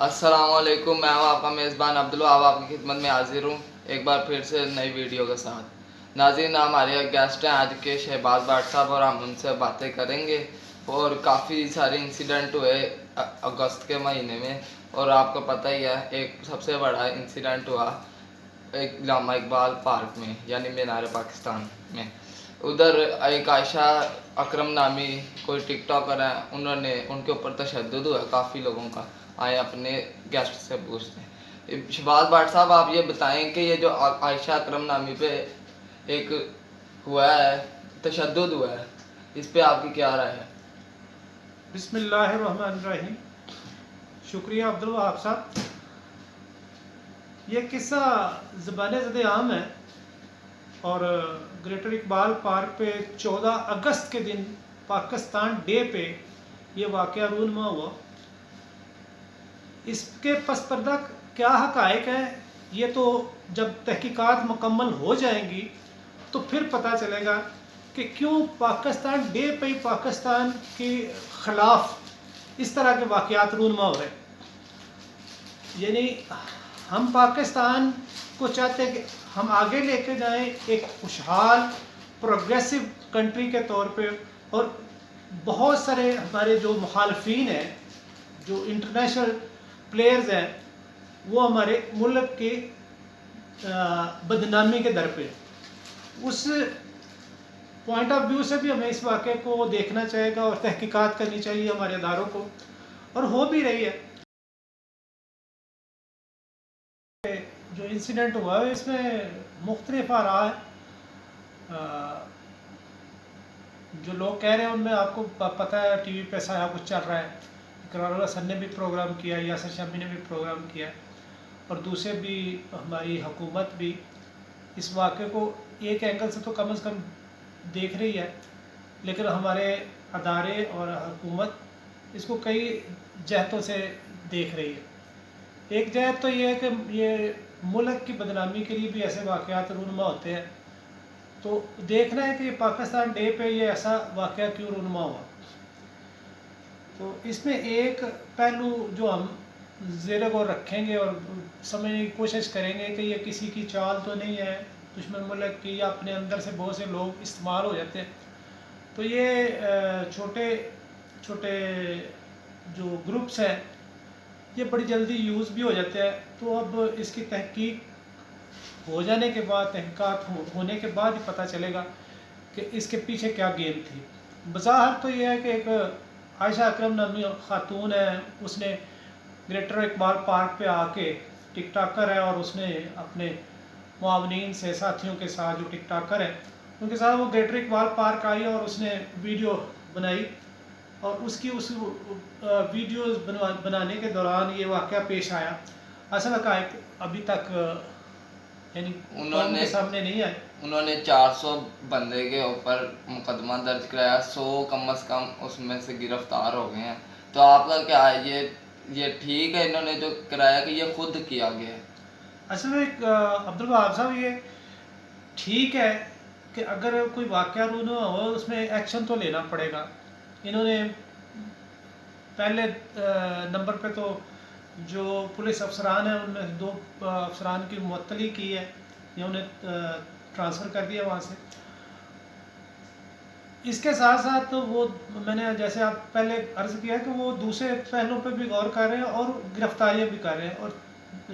السلام علیکم، میں ہوں آپ کا میزبان عبدالوہاب، آپ کی خدمت میں حاضر ہوں ایک بار پھر سے نئی ویڈیو کے ساتھ۔ ناظرین، ہمارے گیسٹ ہیں آج کے شہباز بٹ صاحب، اور ہم ان سے باتیں کریں گے۔ اور کافی سارے انسیڈنٹ ہوئے اگست کے مہینے میں، اور آپ کو پتہ ہی ہے ایک سب سے بڑا انسیڈنٹ ہوا ایک علامہ اقبال پارک میں، یعنی مینار پاکستان میں۔ ادھر ایک عائشہ اکرم نامی کوئی ٹک ٹاکر ہیں، ان کے اوپر تشدد ہوا کافی لوگوں کا۔ آئے اپنے گیسٹ سے پوچھتے ہیں۔ شہباز بٹ صاحب، آپ یہ بتائیں کہ یہ جو عائشہ اکرم نامی پہ ایک ہوا ہے تشدد ہوا ہے، اس پہ آپ کی کیا رائے ہے؟ بسم اللہ الرحمن الرحیم۔ شکریہ عبدالوہاب صاحب۔ یہ قصہ زبان زد عام ہے، اور گریٹر اقبال پارک پہ 14 اگست کے دن پاکستان ڈے پہ یہ واقعہ رونما ہوا۔ اس کے پس پردہ کیا حقائق ہے، یہ تو جب تحقیقات مکمل ہو جائیں گی تو پھر پتہ چلے گا کہ کیوں پاکستان ڈے پہ پاکستان کے خلاف اس طرح کے واقعات رونما ہو رہے ہیں۔ یعنی ہم پاکستان کو چاہتے ہیں کہ ہم آگے لے کے جائیں ایک خوشحال پروگریسو کنٹری کے طور پہ، اور بہت سارے ہمارے جو مخالفین ہیں، جو انٹرنیشنل پلیئرز ہیں، وہ ہمارے ملک کی بدنامی کے در پہ۔ اس پوائنٹ آف ویو سے بھی ہمیں اس واقعے کو دیکھنا چاہیے گا اور تحقیقات کرنی چاہیے ہمارے اداروں کو، اور ہو بھی رہی ہے۔ جو انسیڈنٹ ہوا ہے اس میں مختلف آراء ہے۔ جو لوگ کہہ رہے ہیں ان میں آپ کو پتہ ہے ٹی وی پہ سارا کچھ چل رہا ہے۔ اقرار اللہ حسن نے بھی پروگرام کیا، یاسر شامی نے بھی پروگرام کیا، اور دوسرے بھی ہماری حکومت بھی اس واقعے کو ایک اینگل سے تو کم از کم دیکھ رہی ہے، لیکن ہمارے ادارے اور حکومت اس کو کئی جہتوں سے دیکھ رہی ہے۔ ایک جہت تو یہ ہے کہ یہ ملک کی بدنامی کے لیے بھی ایسے واقعات رونما ہوتے ہیں، تو دیکھنا ہے کہ پاکستان ڈے پہ یہ ایسا واقعہ کیوں رونما ہوا۔ تو اس میں ایک پہلو جو ہم زیر غور رکھیں گے اور سمجھنے کی کوشش کریں گے کہ یہ کسی کی چال تو نہیں ہے دشمن ملک کی، یا اپنے اندر سے بہت سے لوگ استعمال ہو جاتے ہیں۔ تو یہ چھوٹے چھوٹے جو گروپس ہیں یہ بڑی جلدی یوز بھی ہو جاتے ہیں۔ تو اب اس کی تحقیق ہو جانے کے بعد، تحقیقات ہونے کے بعد ہی پتہ چلے گا کہ اس کے پیچھے کیا گیم تھی۔ بظاہر تو یہ ہے کہ ایک عائشہ اکرم نامی خاتون ہے، اس نے گریٹر اقبال پارک پہ آ کے ٹک ٹاکر ہے، اور اس نے اپنے معاونین سے، ساتھیوں کے ساتھ جو ٹک ٹاکر ہیں ان کے ساتھ وہ گریٹر اقبال پارک آئی اور اس نے ویڈیو بنائی، اور اس ویڈیوز بنانے کے دوران یہ واقعہ پیش آیا۔ اصل حقائق ابھی تک یعنی قوم کے سامنے نہیں آئے۔ انہوں نے 400 بندے کے اوپر مقدمہ درج کرایا، 100 کم از کم اس میں سے گرفتار ہو گئے ہیں۔ تو آپ کا کیا ہے، یہ ٹھیک ہے انہوں نے جو کرایا کہ یہ خود کیا گیا ہے؟ اصل میں عبدالوہاب صاحب، یہ ٹھیک ہے کہ اگر کوئی واقعہ رونما ہو اس میں ایکشن تو لینا پڑے گا۔ انہوں نے پہلے نمبر پہ تو جو پولیس افسران ہیں ان میں 2 افسران کی معطلی کی ہے، یا انہیں ٹرانسفر کر دیا وہاں سے۔ اس کے ساتھ ساتھ وہ میں نے جیسے آپ پہلے عرض کیا کہ وہ دوسرے پہلوؤں پہ بھی غور کر رہے ہیں اور گرفتاریاں بھی کر رہے ہیں، اور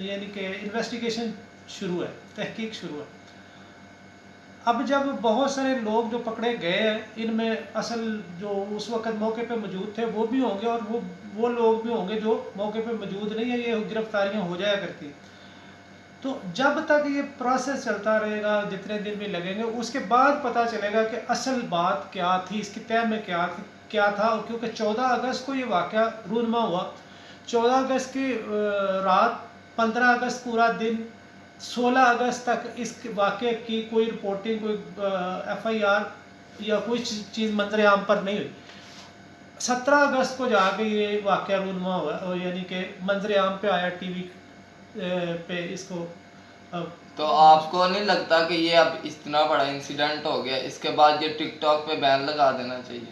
یعنی کہ انویسٹیگیشن شروع ہے، تحقیق شروع ہے۔ اب جب بہت سارے لوگ جو پکڑے گئے ہیں، ان میں اصل جو اس وقت موقع پہ موجود تھے وہ بھی ہوں گے، اور وہ لوگ بھی ہوں گے جو موقع پہ موجود نہیں ہیں، یہ گرفتاریاں ہو جایا کرتی۔ تو جب تک یہ پروسیس چلتا رہے گا، جتنے دن بھی لگیں گے، اس کے بعد پتہ چلے گا کہ اصل بات کیا تھی، اس کی تہ میں کیا تھا۔ کیونکہ 14 اگست کو یہ واقعہ رونما ہوا۔ 14 اگست کی رات، 15 اگست پورا دن، 16 اگست تک اس واقعے کی کوئی رپورٹنگ، کوئی FIR یا کوئی چیز منظر عام پر نہیں ہوئی۔ 17 اگست کو جا کے یہ واقعہ رونما ہوا، یعنی کہ منظر عام پہ آیا، ٹی وی پہ اس کو۔ تو آپ کو نہیں لگتا کہ یہ اب اتنا بڑا انسیڈنٹ ہو گیا، اس کے بعد یہ ٹک ٹاک پہ بین لگا دینا چاہیے؟